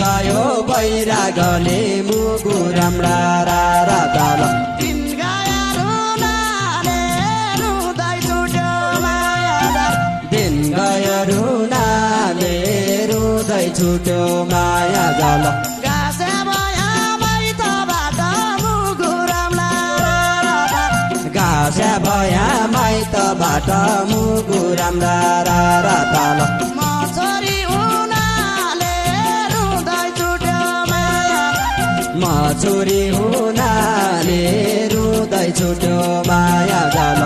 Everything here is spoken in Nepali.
गयो बैरागले मुगु राम्रा रारा तल दिन गया रुनाले रुँदै छुट्यो माया जाल दिन गयो रुनाले रुँदै छुट्यो माया जाल गाँसे भया माइतबाट मुगु राम्रा घाँसे भया माइतबाट मुगु राम्रा रारा तल म छोरी हुनाले रुँदै छुट्यो माया म छोरी हुनाले रुँदै छुट्यो माया जाल